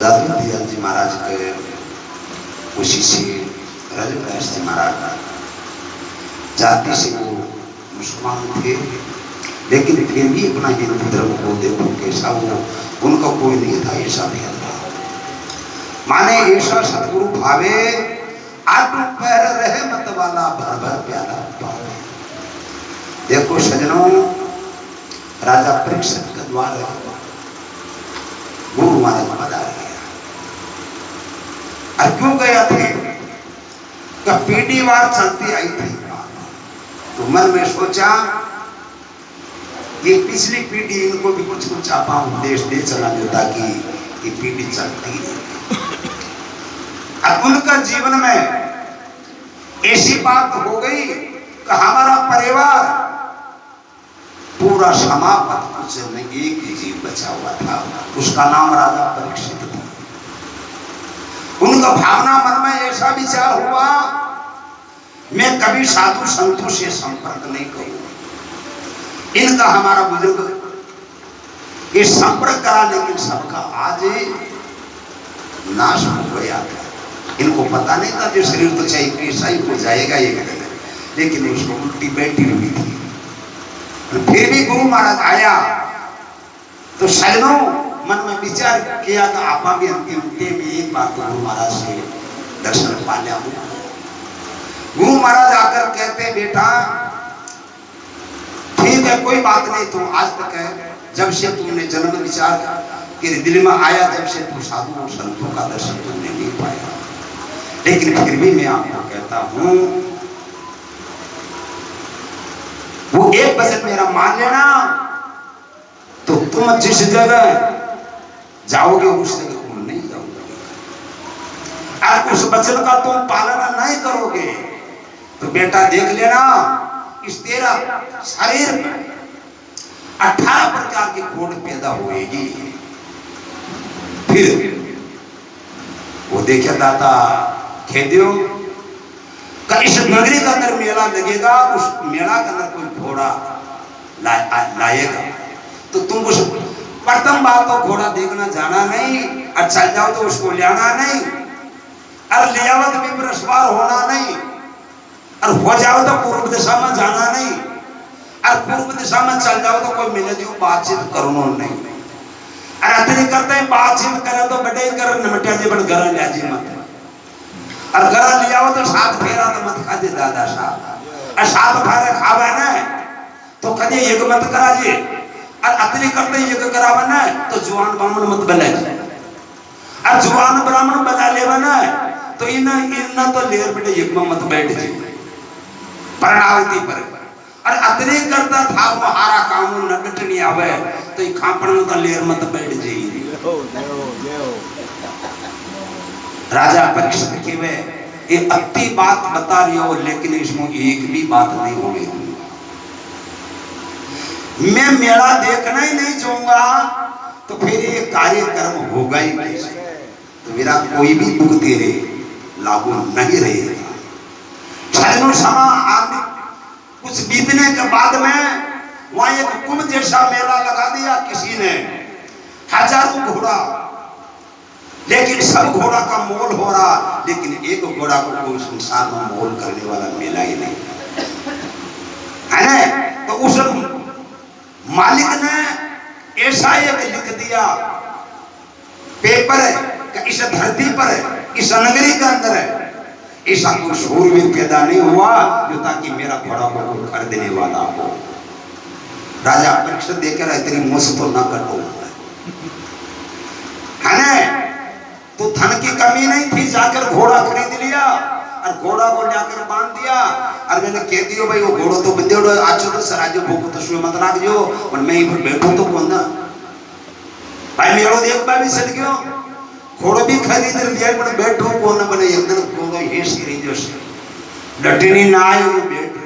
दयाल जी महाराज के उसी से रजप्रयास जी महाराज जाति से वो मुसलमान थे, लेकिन फिर भी अपना हिंदू धर्म को देखो कैसा वो उनका कोई नहीं था ऐसा भेदभाव। माने ऐसा सतगुरु भावे आटू पैर रहे मत वाला भर भर प्याला पावे। देखो सजनों, राजा परीक्षित के द्वारा गुरु महाराज पधारे और क्यों गया थे कि पीढ़ी वार चलती आई थी, तो मन में सोचा ये पिछली पीढ़ी इनको भी कुछ कुछ आपा उपदेश दे चला दो ताकि ये पीढ़ी चलती रहे। अब उनका जीवन में ऐसी बात हो गई कि हमारा परिवार पूरा समाप्त से नहीं, एक ही जीव बचा हुआ था, उसका नाम राजा परीक्षित था। उनका भावना मन में ऐसा विचार हुआ, मैं कभी साधु संतों से संपर्क नहीं करूंगा। इनका हमारा बुजुर्ग ये संपर्क करा, लेकिन सबका आज नाश हो गया था। इनको पता नहीं था जो शरीर तो चाहिए कैसा ही हो जाएगा एक दिन, लेकिन उसको उल्टी बैठी हुई थी। फिर भी गुरु महाराज आया तो सैनों मन में विचार किया कि आपा भी अंतिम में एक बार तो गुरु महाराज से दर्शन पा लिया। गुरु महाराज आकर कहते बेटा ठीक है कोई बात नहीं, तुम आज तक है जब से तुमने जन्म विचार के दिल में आया, जब से तुम साधु और संतों का दर्शन तुमने नहीं पाया, लेकिन फिर भी मैं आपको कहता हूं वो एक वचन मेरा मान लेना, तो तुम जिस जगह जाओगे उस जगह तुम नहीं जाओगे। और उस वचन का तुम पालन नहीं करोगे तो बेटा देख लेना इस तेरा शरीर में 18 प्रकार की खोट पैदा होएगी। फिर वो देखे दाता खेदियो इस नगरी का अंदर मेला लगेगा, उस मेला के अंदर कोई घोड़ा लाएगा तो तुम उस प्रथम बात तो घोड़ा देखना जाना नहीं, और चल जाओ तो उसको लाना नहीं, और ले आओ तो विप्र सवार होना नहीं, और हो जाओ तो पूर्व दिशा में जाना नहीं, और पूर्व दिशा में चल जाओ तो कोई मिले जो बातचीत करना नहीं, और अतरी करते बातचीत करे तो बड़े कर नमटिया जी बन घर ले जी मत, और घर ले आओ तो साथ फेरा तो मत खा दे दादा साहब, और साथ फेरे खावे ना तो कदे एक मत करा जी, और अतरी करते एक करावे ना तो जवान ब्राह्मण मत बने, और जवान ब्राह्मण बना लेवा ना तो इना तो लेर बेटे एक में मत बैठ जी परणावती पर, और अतरी करता था वो हारा काम न डटनी आवे तो ये खापण में तो लेर मत बैठ जी। राजा परीक्षित के वे ये अति बात बता रही हो, लेकिन इसमें एक भी बात नहीं होगी। मैं मेला देखना ही नहीं चाहूंगा तो फिर ये कार्यक्रम होगा ही कैसे, तो मेरा कोई भी दुख तेरे लागू नहीं रहेगा। सजनों समा कुछ बीतने के बाद में वहां एक कुंभ जैसा मेला लगा दिया किसी ने, हजारों घोड़ा, लेकिन सब घोड़ा का मोल हो रहा, लेकिन एक घोड़ा को कोई संसार में मोल करने वाला मेला ही नहीं है ना। तो उस मालिक ने ऐसा एक लिख दिया पेपर कि इस धरती पर इस नगरी के अंदर ऐसा कोई शूरवीर पैदा नहीं हुआ जो ताकि मेरा घोड़ा को कोई खरीदने वाला हो। राजा परीक्षित देकर तेरी मुझ तो न कटो है ना, तो धन की कमी नहीं थी, जाकर घोड़ा खरीद लिया और घोड़ा को जाकर बांध दिया, और मैंने कह दियो भाई वो घोड़ो तो बंदे उड़ो आचो तो सराजो भूख तो सुई मत नाग जो, और मैं यहीं पर बैठो तो कौन ना भाई मेरो देख भाई चल गयो घोड़ो भी खरीद लिया, पर बैठो कौन बने एक दिन घोड़ो ये खरीद जो डटनी ना आयो बैठ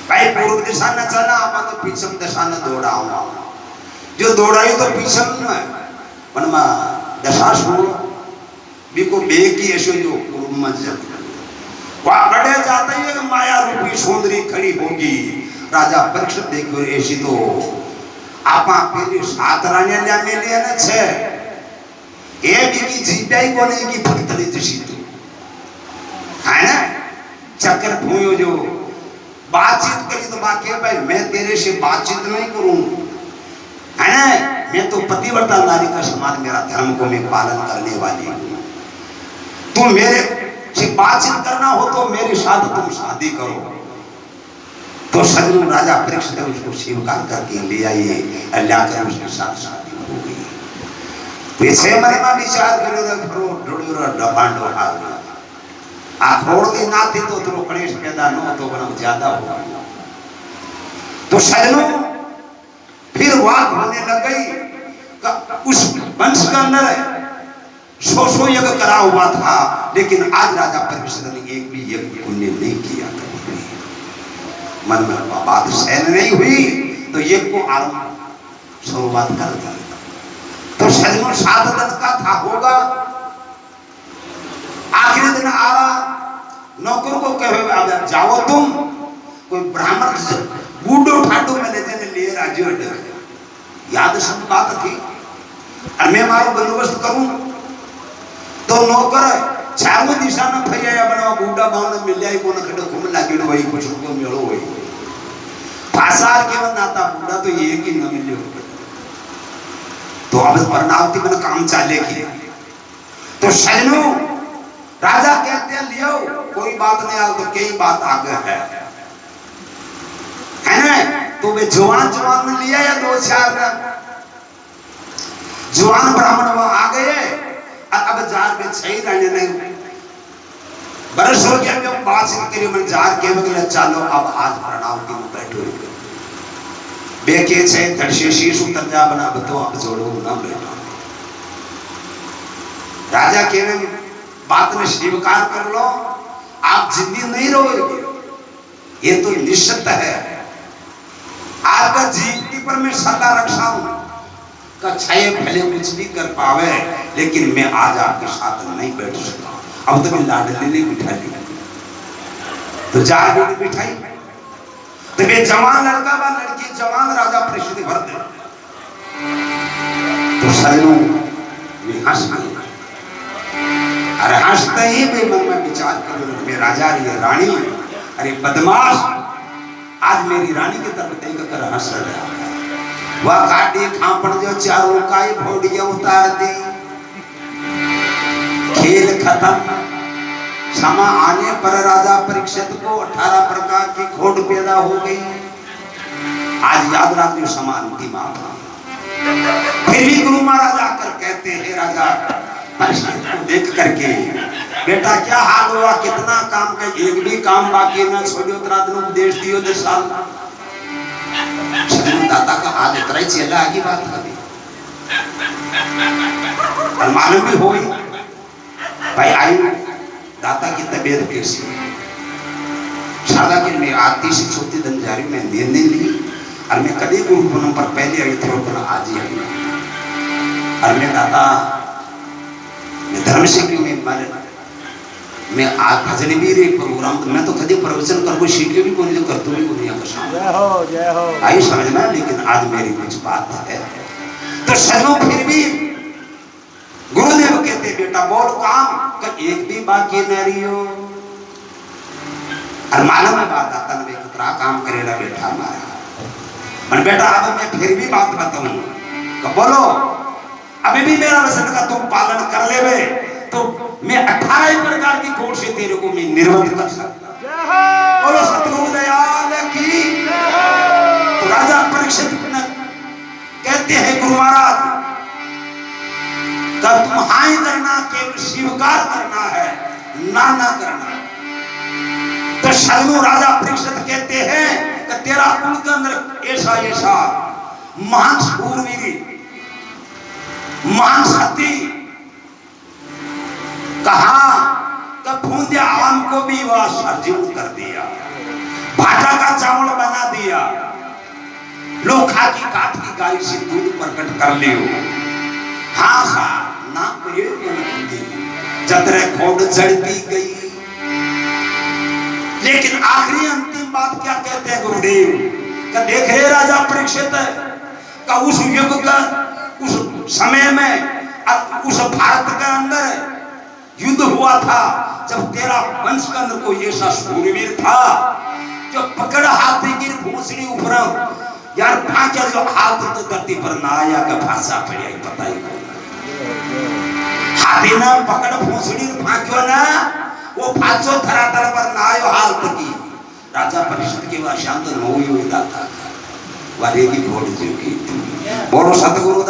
भाई पूर्व दिशा न चला आप तो पीछम दिशा न दौड़ाओ, जो दौड़ाई तो पीछम न पनमा दशा छोड़ो बिको बेकी ऐसे जो पूर्व में जब वहां बढ़े जाते ही एक माया रूपी सुंदरी खड़ी होगी। राजा परीक्षित देखो ऐसी तो आपा पहले 7 रानिया ले ले न छे ये भी की जीव्याई को नहीं की फटतली जशी तू है ना चक्कर भूयो जो बातचीत करी तो बाकी भाई मैं तेरे से बातचीत नहीं करूं है ना मैं तो पतिव्रता नारी का समान मेरा धर्म को मैं पालन करने वाली हूं तुम मेरे से बातचीत करना हो तो मेरे साथ तुम शादी करो तो सजन राजा परीक्षित उसको स्वीकार करके ले आइए अल्लाह कर उसके साथ शादी हो गई पीछे मरे में विचार करो रो ढोड़ो डबांडो हाल आखोड़ के नाते तो थोड़ा कलेश पैदा न हो तो बड़ा ज्यादा होगा तो सजनों फिर वाक होने लग गई उस वंश का अंदर सौ यज्ञ करा हुआ था लेकिन आज राजा परीक्षित ने एक भी यज्ञ पुण्य नहीं किया मन में बात सहन नहीं हुई तो यज्ञ को आरंभ शुरुआत कर दी तो सजनों 7 दिन का था होगा आखिरी दिन आ रहा नौकर को कहे अब जाओ तुम कोई ब्राह्मण बूढ़ो ठाडो में लेते ने ले राज्य याद सब बात थी और मैं मारो बंदोबस्त करूं तो नौकर चारों दिशा में फरिया बनवा बूढ़ा बावने मिल जाए कोन खड़े घूम लागे वही कुछ को मेलो वही भाषार के नाता बूढ़ा तो ये कि न मिले तो अब परनावती में काम चालेगी तो सजनों राजा कहते हैं लियो कोई बात नहीं आ तो कई बात आगे है ना तो वे जवान में लिया या 2-4 जवान ब्राह्मण वहां आ गए अब जार में सही रहने नहीं बरस हो गया मैं बात से करी मैं जार के बगले चालो अब आज प्रणावती में बैठो बेके छे धड़से शीश उतर जा बना बतो अब जोड़ो ना बैठो राजा के बात में स्वीकार कर लो आप जिंदगी नहीं रहोगे ये तो निश्चित है आपका जीवनी पर मैं सल्ला रखा हूं का छाये भले कुछ भी कर पावे लेकिन मैं आज आपके साथ नहीं बैठ सकता अब तो मैं लाडली नहीं बिठा ली तो जार भी बिठाई तो मैं जवान लड़का व लड़की जवान राजा परीक्षित भर दे तो सजनों मैं हंस गई अरे हंसते ही मैं मन में विचार करूं मैं राजा ये रानी अरे बदमाश आज मेरी रानी की तरफ देख कर हंस रहा वह काटी खापड़ जो चारों का ही भोडिया उतार दी खेल खत्म क्षमा आने पर राजा परीक्षित को 18 प्रकार की खोट पैदा हो गई आज याद रखिए क्षमा अंतिम आत्मा फिर भी गुरु महाराज आकर कहते हैं राजा परीक्षित को देख करके बेटा क्या हाल हुआ कितना काम का एक भी काम बाकी न छोड़ियो तरा दिन उपदेश दियो 10 साल दाता का हाथ इतना ही चला आगे बात कभी और मालूम भी हो भाई आई दाता की तबीयत कैसी शादा के मैं आती से छोटी दिन जारी में नींद नहीं ली और मैं कभी गुरु पूनम पर पहले आई थी और आज ही आई और मैं दाता मैं धर्म से क्यों मैं आज भजन भी रे प्रोग्राम मैं तो कभी प्रवचन कर कोई सीखे भी कोई जो करतू भी कोई जय हो आई समझना लेकिन आज मेरी कुछ बात है तो सजनों फिर भी गुरुदेव कहते बेटा बोल काम का एक भी बाकी न रहियो और मालूम है बात आता न कितना काम करेगा बेटा हमारा मन बेटा अब मैं फिर भी बात बताऊं का बोलो अभी भी मेरा वचन का तुम पालन कर लेवे तो मैं 18 प्रकार की खोट से तेरे को मैं निर्वंध कर सकता बोलो सतगुरु दयाल की तो राजा परीक्षित कहते हैं गुरु महाराज का तुम हाय करना केवल स्वीकार करना है ना करना तो शरणु राजा परीक्षित कहते हैं कि तेरा कुल के अंदर ऐसा महान शूरवीर महान सती कहा कि भूंदे आम को भी वह सर्जित कर दिया भाटा का चावल बना दिया लोखा की काट की गाय से दूध प्रकट कर लियो हाँ ना जतरे खोड जड़ती गई लेकिन आखिरी अंतिम बात क्या कहते हैं गुरुदेव का देखे राजा परीक्षित का उस युग का उस समय में उस भारत के अंदर युद्ध हुआ था, जब तेरा वंश के अंदर कोई ऐसा शूरवीर था जो पकड़ हाथी की भूसड़ी ऊपर यार फांचा जो हाथ तो धरती पर ना आया का भाषा पड़ी पता ही हाथी ना पकड़ भूसड़ी फांचो ना वो फांचो धरातल पर ना आयो हालत की राजा परिषद के वह शांत नोई हुई था वारे की बोल जो की बोलो सतगुरु